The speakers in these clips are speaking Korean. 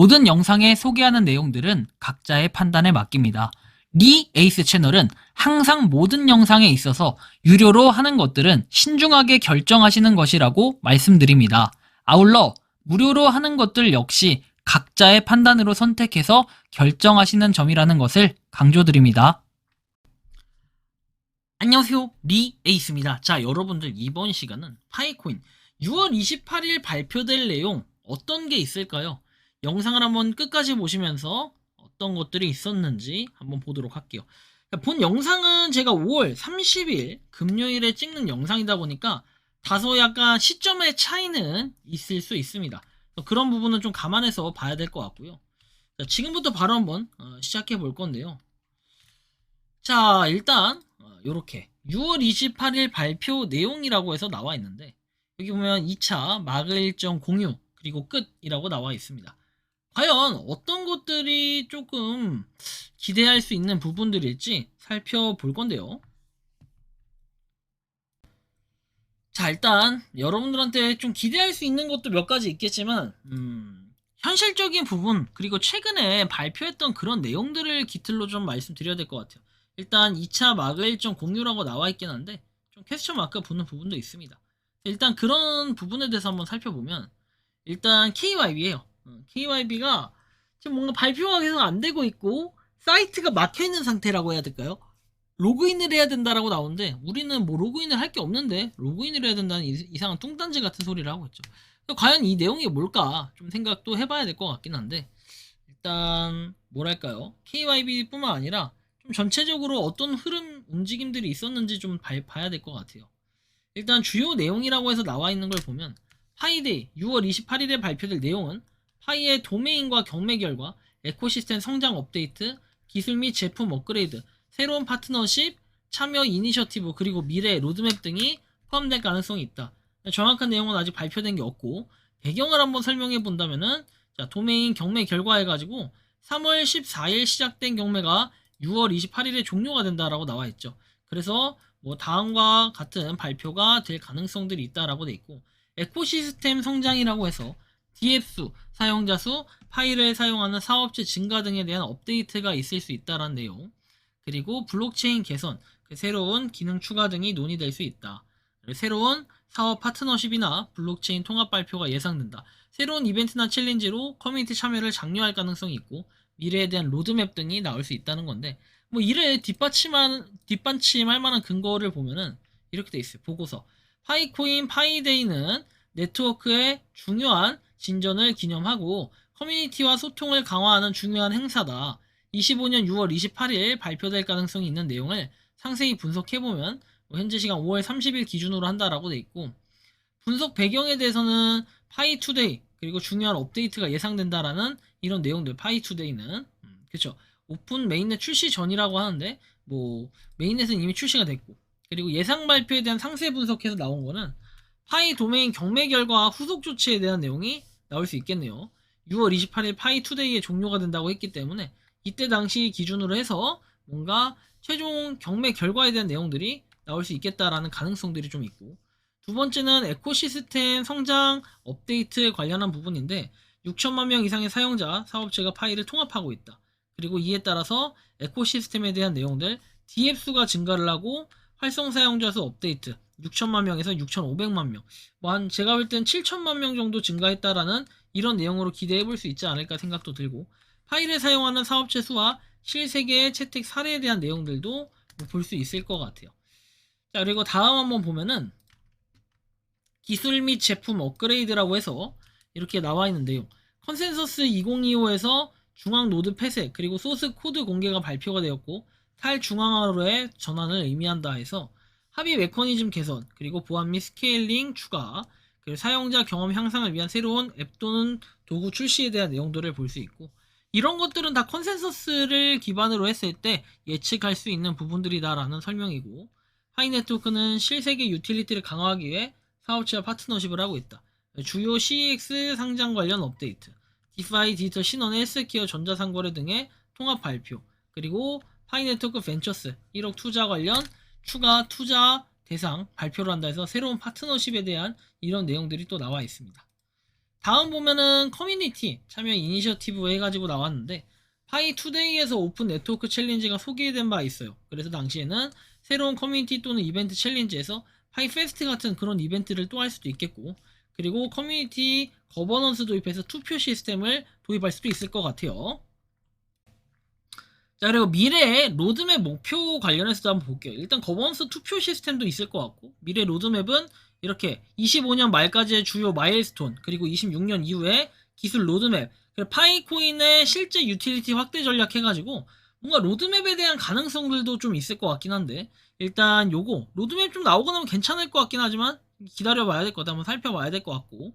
모든 영상에 소개하는 내용들은 각자의 판단에 맡깁니다. 리 에이스 채널은 항상 모든 영상에 있어서 유료로 하는 것들은 신중하게 결정하시는 것이라고 말씀드립니다. 아울러 무료로 하는 것들 역시 각자의 판단으로 선택해서 결정하시는 점이라는 것을 강조드립니다. 안녕하세요, 리 에이스입니다. 자, 여러분들 이번 시간은 파이코인 6월 28일 발표될 내용 어떤 게 있을까요? 영상을 한번 끝까지 보시면서 어떤 것들이 있었는지 한번 보도록 할게요. 본 영상은 제가 5월 30일 금요일에 찍는 영상이다 보니까 다소 약간 시점의 차이는 있을 수 있습니다. 그런 부분은 좀 감안해서 봐야 될 것 같고요. 자, 지금부터 바로 한번 시작해 볼 건데요. 자, 일단 요렇게 6월 28일 발표 내용이라고 해서 나와 있는데, 여기 보면 2차 마그 일정 공유 그리고 끝이라고 나와 있습니다. 과연 어떤 것들이 조금 기대할 수 있는 부분들일지 살펴볼 건데요. 자, 일단 여러분들한테 좀 기대할 수 있는 것도 몇 가지 있겠지만 현실적인 부분 그리고 최근에 발표했던 그런 내용들을 기틀로 좀 말씀드려야 될 것 같아요. 일단 2차 마그 일정 공유라고 나와 있긴 한데 좀 퀘스천 마크가 붙는 부분도 있습니다. 일단 그런 부분에 대해서 한번 살펴보면, 일단 KYB예요. KYB가 지금 뭔가 발표가 계속 안 되고 있고 사이트가 막혀 있는 상태라고 해야 될까요? 로그인을 해야 된다라고 나오는데 우리는 뭐 로그인을 할 게 없는데 로그인을 해야 된다는 이상한 뚱딴지 같은 소리를 하고 있죠. 과연 이 내용이 뭘까 좀 생각도 해봐야 될 것 같긴 한데, 일단 뭐랄까요, KYB 뿐만 아니라 좀 전체적으로 어떤 흐름 움직임들이 있었는지 좀 봐야 될 것 같아요. 일단 주요 내용이라고 해서 나와 있는 걸 보면, 파이데이 6월 28일에 발표될 내용은 파이의 도메인과 경매 결과, 에코시스템 성장 업데이트, 기술 및 제품 업그레이드, 새로운 파트너십, 참여 이니셔티브, 그리고 미래 로드맵 등이 포함될 가능성이 있다. 정확한 내용은 아직 발표된 게 없고, 배경을 한번 설명해 본다면은, 자, 도메인 경매 결과 해가지고 3월 14일 시작된 경매가 6월 28일에 종료가 된다라고 나와 있죠. 그래서 뭐 다음과 같은 발표가 될 가능성들이 있다라고 돼 있고, 에코시스템 성장이라고 해서 DF 수, 사용자 수, 파이를 사용하는 사업체 증가 등에 대한 업데이트가 있을 수 있다라는 내용, 그리고 블록체인 개선, 새로운 기능 추가 등이 논의될 수 있다. 새로운 사업 파트너십이나 블록체인 통합 발표가 예상된다. 새로운 이벤트나 챌린지로 커뮤니티 참여를 장려할 가능성이 있고, 미래에 대한 로드맵 등이 나올 수 있다는 건데, 뭐 이를 뒷받침할 만한 근거를 보면은 이렇게 돼 있어요. 보고서. 파이코인 파이데이는 네트워크의 중요한 진전을 기념하고 커뮤니티와 소통을 강화하는 중요한 행사다. 25년 6월 28일 발표될 가능성이 있는 내용을 상세히 분석해보면 현재 시간 5월 30일 기준으로 한다라고 돼 있고, 분석 배경에 대해서는 파이투데이 그리고 중요한 업데이트가 예상된다라는 이런 내용들. 파이투데이는 그쵸, 오픈 메인넷 출시 전이라고 하는데 뭐 메인넷은 이미 출시가 됐고, 그리고 예상 발표에 대한 상세 분석해서 나온 거는 파이 도메인 경매 결과와 후속 조치에 대한 내용이 나올 수 있겠네요. 6월 28일 파이투데이에 종료가 된다고 했기 때문에 이때 당시 기준으로 해서 뭔가 최종 경매 결과에 대한 내용들이 나올 수 있겠다라는 가능성들이 좀 있고, 두 번째는 에코시스템 성장 업데이트에 관련한 부분인데, 6천만 명 이상의 사용자 사업체가 파이를 통합하고 있다. 그리고 이에 따라서 에코시스템에 대한 내용들, DF 수가 증가를 하고 활성 사용자 수 업데이트 6천만 명에서 6,500만 명, 뭐 제가 볼 땐 7천만 명 정도 증가했다라는 이런 내용으로 기대해 볼 수 있지 않을까 생각도 들고, 파이를 사용하는 사업체 수와 실세계의 채택 사례에 대한 내용들도 볼 수 있을 것 같아요. 자, 그리고 다음 한번 보면은 기술 및 제품 업그레이드라고 해서 이렇게 나와 있는데요. 컨센서스 2025에서 중앙 노드 폐쇄 그리고 소스 코드 공개가 발표가 되었고, 탈중앙화로의 전환을 의미한다 해서 합의 메커니즘 개선 그리고 보안 및 스케일링 추가, 그리고 사용자 경험 향상을 위한 새로운 앱 또는 도구 출시에 대한 내용들을 볼 수 있고, 이런 것들은 다 컨센서스를 기반으로 했을 때 예측할 수 있는 부분들이다라는 설명이고, 파이네트워크는 실세계 유틸리티를 강화하기 위해 사업체와 파트너십을 하고 있다. 주요 CX 상장 관련 업데이트, 디파이 디지털 신원 헬스케어 전자상거래 등의 통합 발표, 그리고 파이네트워크 벤처스 1억 투자 관련 추가 투자 대상 발표를 한다 해서 새로운 파트너십에 대한 이런 내용들이 또 나와 있습니다. 다음 보면은 커뮤니티 참여 이니셔티브 해가지고 나왔는데 파이 투데이에서 오픈 네트워크 챌린지가 소개된 바 있어요. 그래서 당시에는 새로운 커뮤니티 또는 이벤트 챌린지에서 파이 페스트 같은 그런 이벤트를 또 할 수도 있겠고, 그리고 커뮤니티 거버넌스 도입해서 투표 시스템을 도입할 수도 있을 것 같아요. 자, 그리고 미래의 로드맵 목표 관련해서도 한번 볼게요. 일단 거버넌스 투표 시스템도 있을 것 같고, 미래 로드맵은 이렇게 25년 말까지의 주요 마일스톤, 그리고 26년 이후에 기술 로드맵, 그리고 파이코인의 실제 유틸리티 확대 전략 해가지고 뭔가 로드맵에 대한 가능성들도 좀 있을 것 같긴 한데, 일단 요거 로드맵 좀 나오고 나면 괜찮을 것 같긴 하지만 기다려봐야 될 것 같아. 한번 살펴봐야 될 것 같고,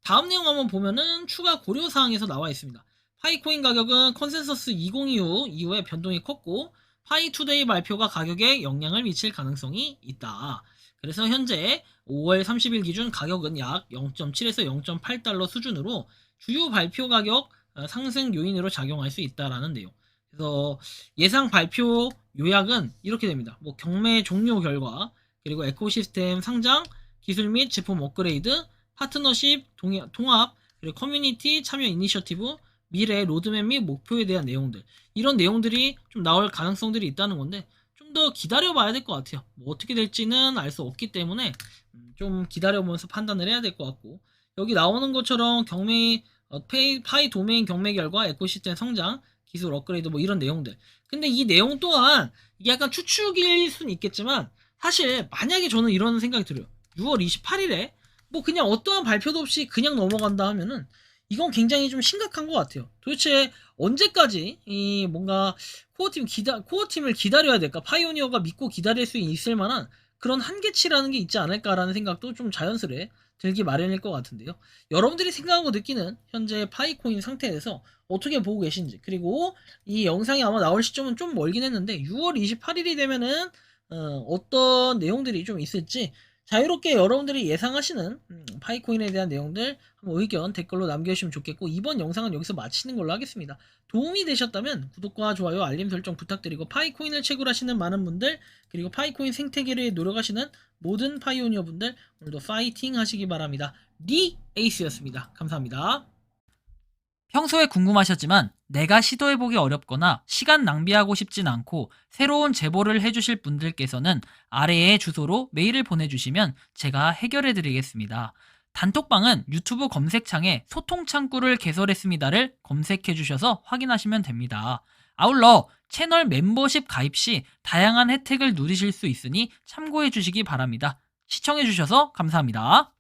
다음 내용 한번 보면은 추가 고려사항에서 나와 있습니다. 파이코인 가격은 컨센서스 2025 이후에 변동이 컸고 파이투데이 발표가 가격에 영향을 미칠 가능성이 있다. 그래서 현재 5월 30일 기준 가격은 약 0.7에서 0.8달러 수준으로 주요 발표 가격 상승 요인으로 작용할 수 있다라는 내용. 그래서 예상 발표 요약은 이렇게 됩니다. 뭐 경매 종료 결과, 그리고 에코시스템 상장, 기술 및 제품 업그레이드, 파트너십, 통합, 그리고 커뮤니티 참여 이니셔티브, 미래 로드맵 및 목표에 대한 내용들, 이런 내용들이 좀 나올 가능성들이 있다는 건데 좀 더 기다려봐야 될 것 같아요. 뭐 어떻게 될지는 알 수 없기 때문에 좀 기다려보면서 판단을 해야 될 것 같고, 여기 나오는 것처럼 경매 파이 도메인 경매 결과 에코시스템 성장, 기술 업그레이드 뭐 이런 내용들. 근데 이 내용 또한 이게 약간 추측일 수는 있겠지만 사실 만약에 저는 이런 생각이 들어요. 6월 28일에 뭐 그냥 어떠한 발표도 없이 그냥 넘어간다 하면은 이건 굉장히 좀 심각한 것 같아요. 도대체 언제까지 이 뭔가 코어팀을 기다려야 될까? 파이오니어가 믿고 기다릴 수 있을 만한 그런 한계치라는 게 있지 않을까라는 생각도 좀 자연스레 들기 마련일 것 같은데요. 여러분들이 생각하고 느끼는 현재 파이코인 상태에서 어떻게 보고 계신지, 그리고 이 영상이 아마 나올 시점은 좀 멀긴 했는데 6월 28일이 되면은 어떤 내용들이 좀 있을지 자유롭게 여러분들이 예상하시는 파이코인에 대한 내용들 한번 의견 댓글로 남겨주시면 좋겠고, 이번 영상은 여기서 마치는 걸로 하겠습니다. 도움이 되셨다면 구독과 좋아요, 알림 설정 부탁드리고, 파이코인을 채굴하시는 많은 분들, 그리고 파이코인 생태계를 노력하시는 모든 파이오니어 분들 오늘도 파이팅 하시기 바랍니다. 리 에이스였습니다. 감사합니다. 평소에 궁금하셨지만 내가 시도해보기 어렵거나 시간 낭비하고 싶진 않고 새로운 제보를 해주실 분들께서는 아래의 주소로 메일을 보내주시면 제가 해결해드리겠습니다. 단톡방은 유튜브 검색창에 소통창구를 개설했습니다를 검색해주셔서 확인하시면 됩니다. 아울러 채널 멤버십 가입 시 다양한 혜택을 누리실 수 있으니 참고해주시기 바랍니다. 시청해주셔서 감사합니다.